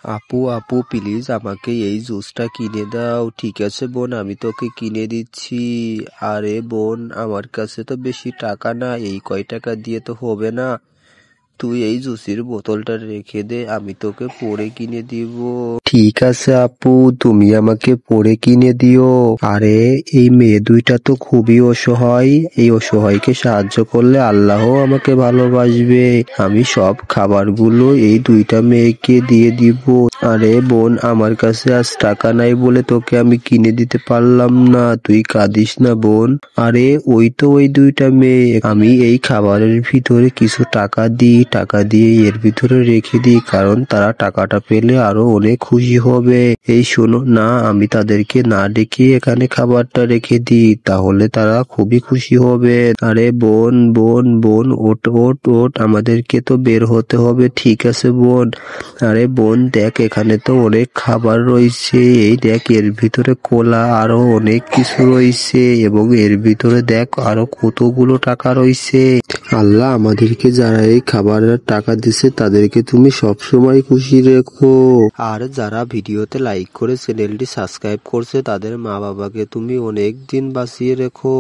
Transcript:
আপু আপু প্লিজ আমাকে এই জুসটা কিনে দাও। ঠিক আছে বোন, আমি তোকে কিনে দিচ্ছি। আরে বোন, আমার কাছে তো বেশি টাকা না, এই কয় টাকা দিয়ে তো হবে না। তুই এই জুসের বোতলটা রেখে দে, আমি তোকে পরে কিনে দিব। ঠিক আছে আপু, তুমি আমাকে পরে কিনে দিও। আরে এই মেয়ে দুইটা তো খুবই অসহায়, এই অসহায়কে সাহায্য করলে আল্লাহও আমাকে ভালোবাসবে। আমি সব খাবারগুলো এই দুইটা মেয়েকে দিয়ে দিব। আরে বোন, আমার কাছে আজ টাকা নাই বলে তোকে আমি কিনে দিতে পারলাম না, তুই কাঁদিস না বোন। আরে ওই তো ওই দুইটা মেয়ে, আমি এই খাবারের ভিতরে কিছু টাকা দিয়ে এর ভিতরে রেখে দিই, কারণ তারা টাকাটা পেলে আরো অনেক খুশি হবে। এই শোনো না, আমি তাদেরকে না ডেকে এখানে খাবারটা রেখে দিই, তাহলে তারা খুবই খুশি হবে। আরে বোন বোন বোন, ওট ওট ওট, আমাদেরকে তো বের হতে হবে। ঠিক আছে বোন। আরে বোন দেখ, এখানে তো অনেক খাবার রয়েছে, এই দেখ এর ভিতরে কোলা আরো অনেক কিছু রয়েছে, এবং এর ভিতরে দেখ আরো কতগুলো টাকা রয়েছে। আল্লাহ আমাদেরকে যারা এই খাবারের টাকা দিছে তাদেরকে তুমি সবসময় খুশি রেখো। আর যারা ভিডিওতে লাইক করে চ্যানেলটি সাবস্ক্রাইব করছে তাদের মা বাবাকে তুমি অনেক দিন বাঁচিয়ে রেখো।